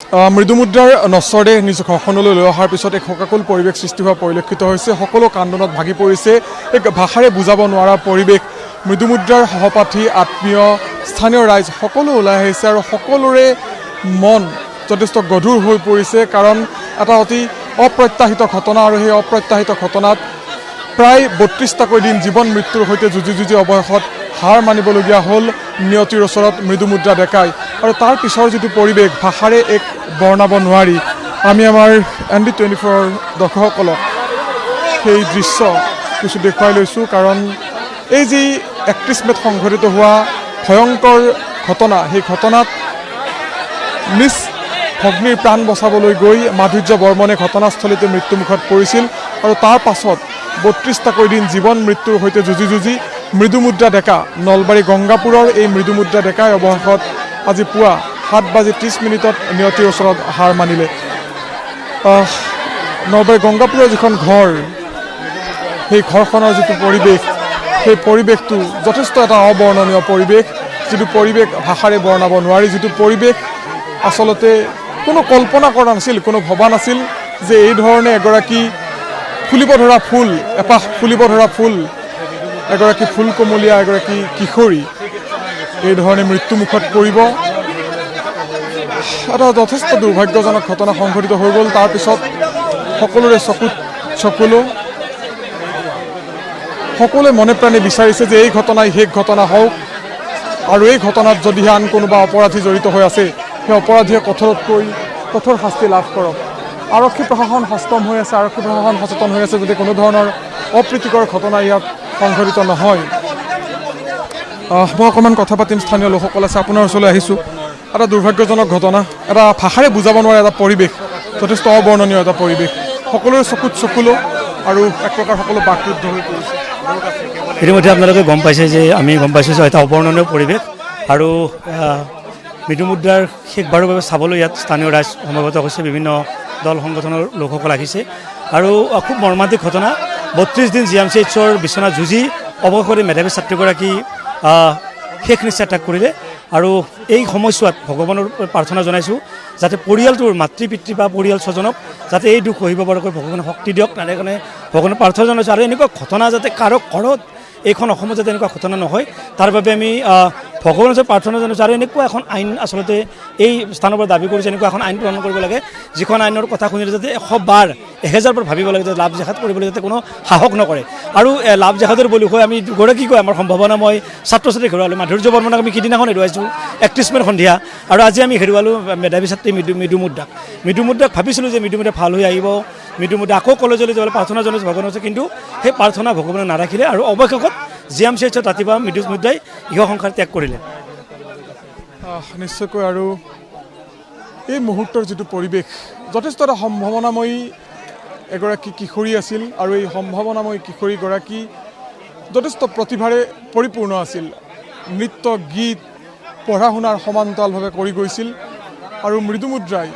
মৃদুমুদ্ৰাৰ নশ্বৰদেহ নিজ ঘৰখনলৈ লৈ অহাৰ পিছত এক শোকাকুল পৰিৱেশ সৃষ্টি হোৱা পৰিলক্ষিত হৈছে। সকলো কান্দোনত ভাগি পৰিছে। এক ভাষাৰে বুজাব নোৱাৰা পৰিৱেশ। মৃদুমুদ্ৰাৰ সহপাঠী, আত্মীয়, স্থানীয় ৰাইজ সকলো ওলাই আহিছে আৰু সকলোৰে মন যথেষ্ট গধুৰ হৈ পৰিছে। কাৰণ এটা অতি অপ্ৰত্যাশিত ঘটনা আৰু সেই অপ্ৰত্যাশিত ঘটনাত প্ৰায় ৩২টাকৈ দিন জীৱন মৃত্যুৰ সৈতে যুঁজি অৱশেষত হাৰ মানিবলগীয়া হ'ল নিয়তিৰ ওচৰত মৃদুমুদ্ৰা ডেকাই। আৰু তাৰ পিছৰ যিটো পৰিৱেশ ভাষাৰে এক বৰ্ণাব নোৱাৰি। আমি আমাৰ ND24 দৰ্শকসকলক সেই দৃশ্য কিছু দেখুৱাই লৈছোঁ। কাৰণ এই যি ৩১ মে'ত সংঘটিত হোৱা ভয়ংকৰ ঘটনা, সেই ঘটনাত নিজ ভগ্নীৰ প্ৰাণ বচাবলৈ গৈ মাধুৰ্য বৰ্মনে ঘটনাস্থলীতে মৃত্যুমুখত পৰিছিল। আৰু তাৰ পাছত ৩২টাকৈ দিন জীৱন মৃত্যুৰ সৈতে যুঁজি মৃদুমুদ্ৰা ডেকা, নলবাৰী গংগাপুৰৰ এই মৃদুমুদ্ৰা ডেকাই অৱশেষত আজি পুৱা 7:30 নিয়তিৰ ওচৰত হাৰ মানিলে। নলবাৰী গংগাপুৰৰ যিখন ঘৰ, সেই ঘৰখনৰ যিটো পৰিৱেশ, সেই পৰিৱেশটো যথেষ্ট এটা অবৰ্ণনীয় পৰিৱেশ। যিটো পৰিৱেশ ভাষাৰে বৰ্ণাব নোৱাৰি। যিটো পৰিৱেশ আচলতে কোনো কল্পনা কৰা নাছিল, কোনো ভবা নাছিল যে এই ধৰণে এগৰাকী ফুলিব ধৰা ফুল, এপাহ ফুলিব ধৰা ফুল, এগৰাকী ফুল কোমলীয়া এগৰাকী কিশোৰী এই ধৰণে মৃত্যুমুখত পৰিব। এটা যথেষ্ট দুৰ্ভাগ্যজনক ঘটনা সংঘটিত হৈ গ'ল। তাৰপিছত সকলোৰে চকুত চকুলো, সকলোৱে মনে প্ৰাণে বিচাৰিছে যে এই ঘটনাই শেষ ঘটনা হওক আৰু এই ঘটনাত যদিহে আন কোনোবা অপৰাধী জড়িত হৈ আছে, সেই অপৰাধীয়ে কঠোৰতকৈ কঠোৰ শাস্তি লাভ কৰক। আৰক্ষী প্ৰশাসন সষ্টম হৈ আছে, আৰক্ষী প্ৰশাসন সচেতন হৈ আছে যাতে কোনো ধৰণৰ অপ্ৰীতিকৰ ঘটনা ইয়াত সংঘটিত নহয়। মই অকণমান কথা পাতিম, স্থানীয় লোকসকল আছে, আপোনাৰ ওচৰলৈ আহিছোঁ। এটা দুৰ্ভাগ্যজনক ঘটনা, এটা ভাষাৰে বুজাব নোৱাৰা এটা পৰিৱেশ, যথেষ্ট অবৰ্ণনীয় এটা পৰিৱেশ। সকলোৰে চকুত চকুলো আৰু এক প্ৰকাৰ সকলো বাকৰুদ্ধ হৈ পৰিছে। ইতিমধ্যে আপোনালোকে গম পাইছে যে আমি গম পাইছোঁ যে এটা অবৰ্ণনীয় পৰিৱেশ। আৰু মৃদুমুদ্ৰাৰ শেষবাৰৰ বাবে চাবলৈ ইয়াত স্থানীয় ৰাইজ সমবেত হৈছে, বিভিন্ন দল সংগঠনৰ লোকসকল আহিছে। আৰু খুব মৰ্মান্তিক ঘটনা, ৩২ দিন GMCHৰ বিচনাত যুঁজি অৱশেষত মেধাৱী ছাত্ৰীগৰাকী শেষ নিশ্চয় ত্যাগ কৰিলে। আৰু এই সময়ছোৱাত ভগৱানৰ প্ৰাৰ্থনা জনাইছোঁ যাতে পৰিয়ালটোৰ মাতৃ পিতৃ বা পৰিয়াল স্বজনক যাতে এই দুখ সহিব পৰাকৈ ভগৱানে শক্তি দিয়ক, তাৰে কাৰণে ভগৱানৰ প্ৰাৰ্থনা জনাইছোঁ। আৰু এনেকুৱা ঘটনা যাতে কাৰো ঘৰত, এইখন অসমত যাতে এনেকুৱা ঘটনা নহয়, তাৰ বাবে আমি ভগৱানৰ ওচৰত প্ৰাৰ্থনা জনাইছোঁ। আৰু এনেকুৱা এখন আইন আচলতে এই স্থানৰ পৰা দাবী কৰিছে, এনেকুৱা এখন আইন প্ৰণয়ন কৰিব লাগে যিখন আইনৰ কথা শুনিলে যাতে 100 বাৰ 1000 বাৰ ভাবিব লাগে, যাতে লাভ জেহাদ কৰিবলৈ যাতে কোনো সাহস নকৰে। আৰু লাভ জেহাদৰ বলি হৈ আমি দুগৰাকীকৈ আমাৰ সম্ভাৱনা মই ছাত্ৰ ছাত্ৰী হেৰুৱালোঁ। মাধুৰ্য বৰ্মনক আমি সিদিনাখন হেৰুৱাইছোঁ 31 মে'ৰ সন্ধিয়া, আৰু আজি আমি হেৰুৱালোঁ মেধাৱী ছাত্ৰী মৃদুমুদ্ৰাক। ভাবিছিলোঁ যে মৃদুমুদ্ৰা ভাল হৈ আহিব, মৃদুমুদ্ৰা আকৌ কলেজলৈ যাবলৈ প্ৰাৰ্থনা জনাইছোঁ ভগৱানৰ ওচৰত, কিন্তু সেই প্ৰাৰ্থনা ভগৱানে নাৰাখিলে। আৰু অৱশেষত GMCHত ৰাতিপুৱা মৃদুমুদ্ৰাই ইহ সংসাৰ ত্যাগ কৰিলে। নিশ্চয়কৈ। আৰু এই মুহূৰ্তৰ যিটো পৰিৱেশ, যথেষ্ট এটা সম্ভাৱনাময়ী এগৰাকী কিশোৰী আছিল। আৰু এই সম্ভাৱনাময়ী কিশোৰীগৰাকী যথেষ্ট প্ৰতিভাৰে পৰিপূৰ্ণ আছিল। নৃত্য, গীত, পঢ়া শুনাৰ সমান্তৰালভাৱে কৰি গৈছিল। আৰু মৃদুমুদ্ৰাই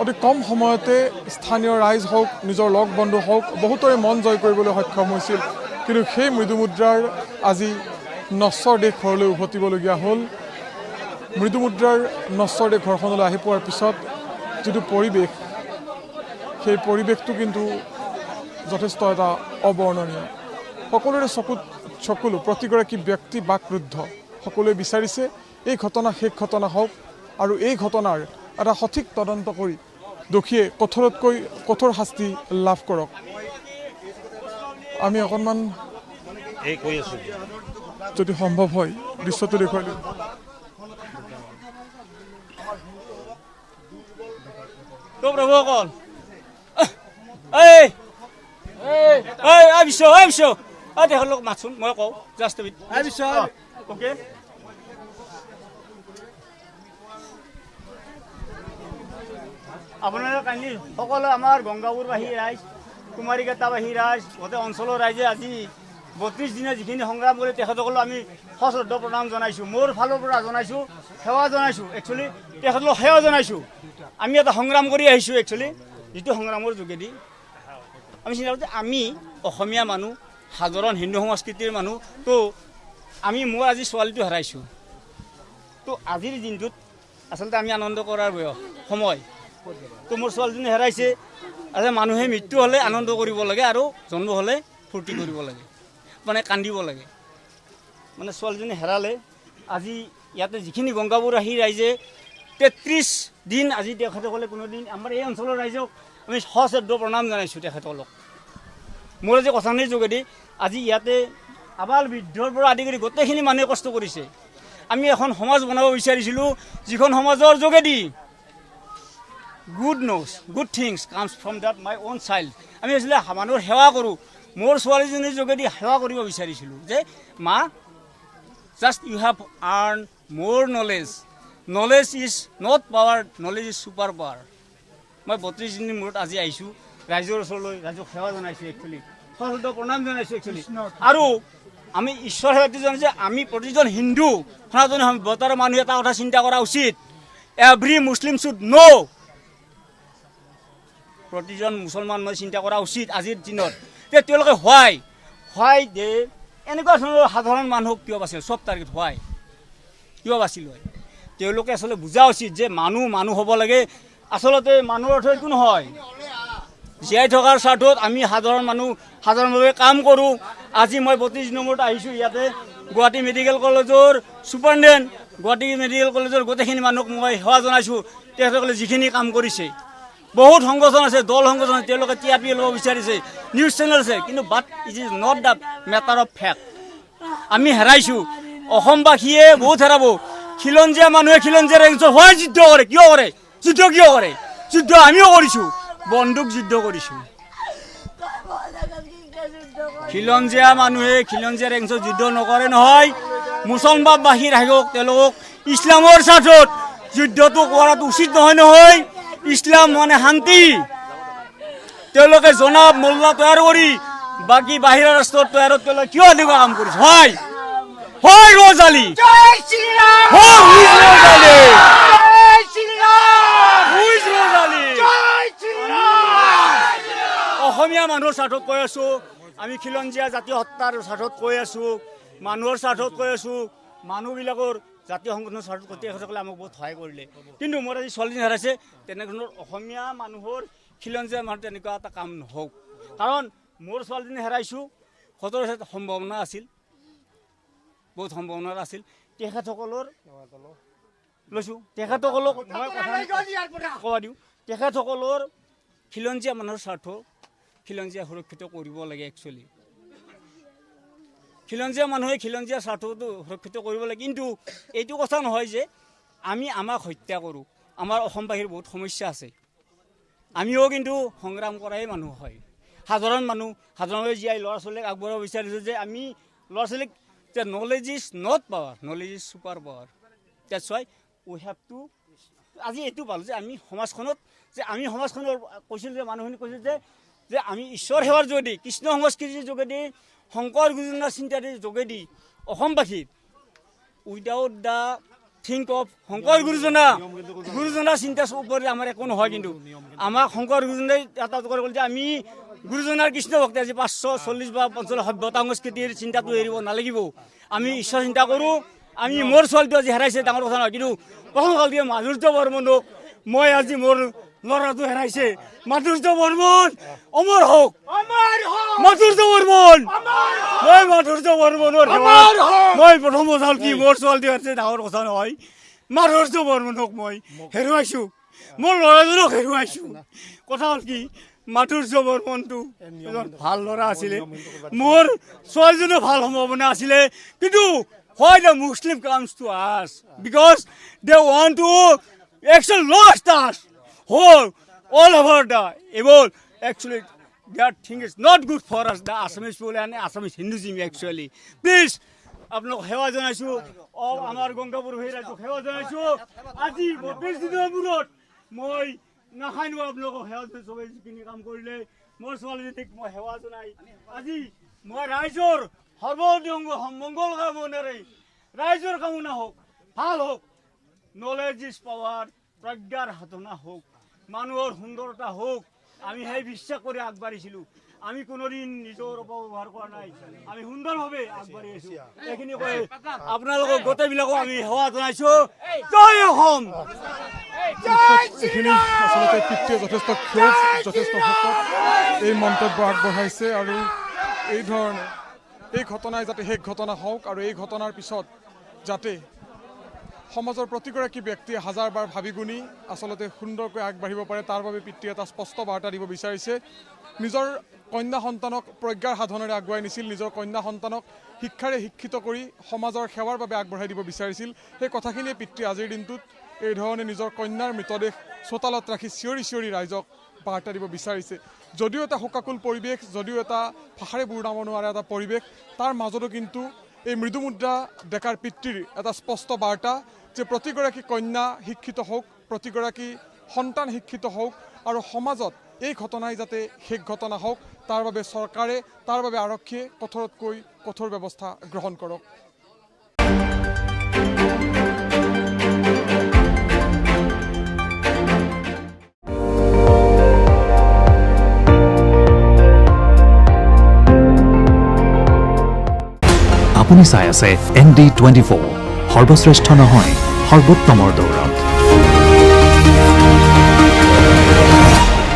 অতি কম সময়তে স্থানীয় ৰাইজ হওক, নিজৰ লগ বন্ধু হওক, বহুতৰে মন জয় কৰিবলৈ সক্ষম হৈছিল। কিন্তু সেই মৃদুমুদ্ৰাৰ আজি নশ্বৰদেহ ঘৰলৈ উভতিবলগীয়া হ'ল। মৃদুমুদ্ৰাৰ নশ্বৰদেহ ঘৰখনলৈ আহি পোৱাৰ পিছত যিটো পৰিৱেশ, সেই পৰিৱেশটো কিন্তু যথেষ্ট এটা অবৰ্ণনীয়। সকলোৰে চকুত চকুলো, প্ৰতিগৰাকী ব্যক্তি বাকৰুদ্ধ। সকলোৱে বিচাৰিছে এই ঘটনা শেষ ঘটনা হওক আৰু এই ঘটনাৰ এটা সঠিক তদন্ত কৰি দোষীয়ে কঠোৰতকৈ কঠোৰ শাস্তি লাভ কৰক। আমি অকণমান যদি সম্ভৱ হয় দৃশ্যটো দেখুৱাই দিম। প্ৰভুসকল, তেখেতলোক মাতচোন, মই কওঁ জাষ্ট অ'কে। আপোনালোকে কাইণ্ডলি সকলো আমাৰ গংগাপুৰবাসী ৰাইজ, কুমাৰীকেইটাবাসী ৰাইজ, গোটেই অঞ্চলৰ ৰাইজে আজি 32 দিনীয়া যিখিনি সংগ্ৰাম কৰি তেখেতসকলক আমি সশ্ৰদ্ধ প্ৰণাম জনাইছোঁ। মোৰ ফালৰ পৰা জনাইছোঁ, সেৱা জনাইছোঁ। একচুৱেলি তেখেতলোকক সেৱা জনাইছোঁ। আমি এটা সংগ্ৰাম কৰি আহিছোঁ। একচুৱেলি যিটো সংগ্ৰামৰ যোগেদি আমি চিন্তা কৰোঁ যে আমি অসমীয়া মানুহ, সাধাৰণ হিন্দু সংস্কৃতিৰ মানুহ, তো আমি মোৰ আজি ছোৱালীটো হেৰাইছোঁ। তো আজিৰ দিনটোত আচলতে আমি আনন্দ কৰাৰ সময়। তো মোৰ ছোৱালীজনী হেৰাইছে। আজি মানুহে মৃত্যু হ'লে আনন্দ কৰিব লাগে আৰু জন্ম হ'লে ফূৰ্তি কৰিব লাগে, মানে কান্দিব লাগে। মানে ছোৱালীজনী হেৰালে আজি ইয়াতে যিখিনি গংগাপুৰবাসী ৰাইজে 33 দিন আজি তেখেতসকলে কোনোদিন আমাৰ এই অঞ্চলৰ ৰাইজক আমি সশ্ৰদ্ধ প্ৰণাম জনাইছোঁ তেখেতসকলক। মোৰ আজি কথাখিনিৰ যোগেদি আজি ইয়াতে আবাল বৃদ্ধৰ পৰা আদি কৰি গোটেইখিনি মানুহে কষ্ট কৰিছে। আমি এখন সমাজ বনাব বিচাৰিছিলোঁ যিখন সমাজৰ যোগেদি good things comes from that my on child. আমি আছিলে মানুহৰ সেৱা কৰোঁ। মোৰ ছোৱালীজনীৰ যোগেদি সেৱা কৰিব বিচাৰিছিলোঁ যে মা জাষ্ট ইউ হেভ আৰ্ণ মোৰ knowledge is not power, knowledge is super power. মই 32 দিনৰ মূৰত আজি আহিছোঁ ৰাইজৰ ওচৰলৈ, ৰাইজক সেৱা জনাইছোঁ, একচুৱেলি সশ্ৰদ্ধ প্ৰণাম জনাইছোঁ একচুৱেলি। আৰু আমি ঈশ্বৰ সেৱাটো জানো যে আমি প্ৰতিজন হিন্দু সনাতনী সভ্যতাৰ মানুহে এটা কথা চিন্তা কৰা উচিত, এভৰি মুছলিম শুড ন', প্ৰতিজন মুছলমান মানুহে চিন্তা কৰা উচিত আজিৰ দিনত যে তেওঁলোকে হোৱাই যে এনেকুৱা ধৰণৰ সাধাৰণ মানুহক কিয় বাচিল, চব টাৰ্গেট হোৱাই কিয় বাচিল হয়। তেওঁলোকে আচলতে বুজা উচিত যে মানুহ হ'ব লাগে। আচলতে মানুহৰ অৰ্থ একো নহয়। জীয়াই থকাৰ স্বাৰ্থত আমি সাধাৰণ মানুহ সাধাৰণভাৱে কাম কৰোঁ। আজি মই 32 নম্বৰত আহিছোঁ ইয়াতে গুৱাহাটী মেডিকেল কলেজৰ ছুপাৰিণ্টেণ্ডেণ্ট, গুৱাহাটী মেডিকেল কলেজৰ গোটেইখিনি মানুহক মই সেৱা জনাইছোঁ। তেখেতসকলে যিখিনি কাম কৰিছে, বহুত সংগঠন আছে, দল সংগঠন আছে, তেওঁলোকে TRP ল'ব বিচাৰিছে, নিউজ চেনেল আছে, কিন্তু but it is not the matter of fact. আমি হেৰাইছোঁ, অসমবাসীয়ে বহুত হেৰাব। খিলঞ্জীয়া মানুহে খিলঞ্জীয়াৰ হয় যুদ্ধ কৰে, কিয় কৰে? যুদ্ধ আমিও কৰিছোঁ, বন্দুক যুদ্ধ কৰিছোঁ। খিলঞ্জীয়া মানুহে খিলঞ্জীয়াৰ এংশত যুদ্ধ নকৰে নহয়। মুছলমানবাসী ৰাইজক তেওঁলোকক ইছলামৰ স্বাৰ্থত যুদ্ধটো কৰাটো উচিত নহয়। ইছলাম মানে শান্তি। তেওঁলোকে জনাব মোল্লা তৈয়াৰ কৰি বাকী বাহিৰা ৰাষ্ট্ৰৰ তৈয়াৰত তেওঁলোকে কিয় এনেকুৱা কাম কৰিছে? হয় ৰজালি, অসমীয়া মানুহৰ স্বাৰ্থত কৈ আছোঁ, আমি খিলঞ্জীয়া জাতীয় হত্যাৰ স্বাৰ্থত কৈ আছোঁ, মানুহৰ স্বাৰ্থত কৈ আছোঁ, মানুহবিলাকৰ জাতীয় সংগঠনৰ স্বাৰ্থত তেখেতসকলে আমাক বহুত সহায় কৰিলে। কিন্তু মোৰ আজি ছোৱালীজনী হেৰাইছে, তেনেধৰণৰ অসমীয়া মানুহৰ খিলঞ্জীয়া মানুহ তেনেকুৱা এটা কাম নহওক। কাৰণ মোৰ ছোৱালীজনী হেৰাইছোঁ, সদৰ সম্ভাৱনা আছিল, বহুত সম্ভাৱনা আছিল। তেখেতসকলৰ লৈছোঁ, তেখেতসকলক মই ক'ব দিওঁ, তেখেতসকলৰ খিলঞ্জীয়া মানুহৰ স্বাৰ্থ খিলঞ্জীয়া সুৰক্ষিত কৰিব লাগে। একচুৱেলি খিলঞ্জীয়া মানুহে খিলঞ্জীয়া স্বাৰ্থটো সুৰক্ষিত কৰিব লাগে। কিন্তু এইটো কথা নহয় যে আমি আমাক হত্যা কৰোঁ। আমাৰ অসমবাসীৰ বহুত সমস্যা আছে, আমিও কিন্তু সংগ্ৰাম কৰাই মানুহ হয়, সাধাৰণ মানুহ। সাধাৰণভাৱে জীয়াই ল'ৰা ছোৱালীক আগবঢ়াব বিচাৰিছোঁ যে আমি ল'ৰা ছোৱালীক যে knowledge is not power, knowledge is super power. That's Y we have to. আজি এইটো পালোঁ যে আমি সমাজখনত কৈছিলোঁ যে মানুহখিনি কৈছিল যে আমি ঈশ্বৰ সেৱাৰ যোগেদি, কৃষ্ণ সংস্কৃতিৰ যোগেদি, শংকৰ গুৰুজনাৰ চিন্তাৰ যোগেদি অসমবাসী without the think of Shankar গুৰুজনাৰ চিন্তাৰ ওপৰত আমাৰ একো নহয়। কিন্তু আমাক শংকৰ গুৰুজনাই এটা ক'লে যে আমি গুৰুজনাৰ কৃষ্ণ ভক্তি, আজি 540 বা 50 সভ্যতা সংস্কৃতিৰ চিন্তাটো এৰিব নালাগিব। আমি ঈশ্বৰ চিন্তা কৰোঁ। আমি মোৰ ছোৱালীটো আজি হেৰাইছে, ডাঙৰ কথা নহয়। কিন্তু প্ৰথম কাল দিয়ে মাধুৰ্য বৰ্মনক মই আজি মোৰ ল'ৰাটো হেৰাইছে, মাধুৰ্য বৰ্মন অমৰ হওক, মাধুৰ্য বৰ্মন, মই মাধুৰ্য বৰ্মনৰ মই প্ৰথম কথা হ'ল কি মোৰ ছোৱালীটো হেৰাইছে, ডাঙৰ কথা নহয়। মাধুৰ্য বৰ্মনক মই হেৰুৱাইছোঁ, মোৰ ল'ৰাজনক হেৰুৱাইছোঁ। কথা হ'ল কি মাধুৰ্য বৰ্মনটো এজন ভাল ল'ৰা আছিলে, মোৰ ছোৱালীজনীও ভাল সম্ভাৱনা আছিলে। কিন্তু why the Muslim comes to us? Because they want to actually lost us all over the world. Actually, that thing is not good for us, the Assamese people and Assamese Hinduism actually. Please, আপোনালোক সেৱা জনাইছোঁ, আমাৰ গংগাপুৰ ৰাইজক সেৱা জনাইছোঁ। আজি 32 দিনৰ মূৰত মই নাখাইনো আপোনালোকক সেৱা চবেই যিখিনি কাম কৰিলে, মোৰ ছোৱালীজনীক মই সেৱা জনাই আজি মই ৰাইজৰ মংগল কামনাৰে ৰাইজৰ কামনা হওক, ভাল হওক, নলেজ ইজ পাৱাৰ, প্ৰজ্ঞাৰ সাধনা হওক, মানুহৰ সুন্দৰতা হওক, আমি সেই বিশ্বাস কৰি আগবাঢ়িছিলোঁ আমি কোনোদিন নিজৰ অপব্যৱহাৰ কৰা নাই আমি সুন্দৰভাৱে আগবাঢ়ি আছোঁ এইখিনি কৈ আপোনালোকক গোটেইবিলাকো আমি সেৱা জনাইছোঁ জয় অসম এইখিনি আচলতে পিতৃয়ে যথেষ্ট ক্ষোভ যথেষ্ট শকত এই মন্তব্য আগবঢ়াইছে আৰু এই ধৰণে এই ঘটনাই যাতে শেষ ঘটনা হওক আৰু এই ঘটনাৰ পিছত যাতে সমাজৰ প্ৰতিগৰাকী ব্যক্তিয়ে হাজাৰবাৰ ভাবি গুণি আচলতে সুন্দৰকৈ আগবাঢ়িব পাৰে তাৰ বাবে পিতৃয়ে এটা স্পষ্ট বাৰ্তা দিব বিচাৰিছে নিজৰ কন্যা সন্তানক প্ৰজ্ঞাৰ সাধনেৰে আগুৱাই নিছিল নিজৰ কন্যা সন্তানক শিক্ষাৰে শিক্ষিত কৰি সমাজৰ সেৱাৰ বাবে আগবঢ়াই দিব বিচাৰিছিল সেই কথাখিনিয়ে পিতৃয়ে আজিৰ দিনটোত এই ধৰণে নিজৰ কন্যাৰ মৃতদেহ চোতালত ৰাখি চিঞৰি চিঞৰি ৰাইজক বাৰ্তা দিব বিচাৰিছে যদিও এটা শোকাকুল পৰিৱেশ যদিও এটা ভাষাৰে বুৰনাব নোৱাৰা এটা পৰিৱেশ তাৰ মাজতো কিন্তু এই মৃদুমুদ্ৰা ডেকাৰ পিতৃৰ এটা স্পষ্ট বাৰ্তা যে প্ৰতিগৰাকী কন্যা শিক্ষিত হওক প্ৰতিগৰাকী সন্তান শিক্ষিত হওক আৰু সমাজত এই ঘটনাই যাতে শেষ ঘটনা হওক তাৰ বাবে চৰকাৰে তাৰ বাবে আৰক্ষীয়ে কঠোৰতকৈ কঠোৰ ব্যৱস্থা গ্ৰহণ কৰক আপুনি চাই আছে ND24 সৰ্বশ্ৰেষ্ঠ নহয় সৰ্বোত্তমৰ দৌৰা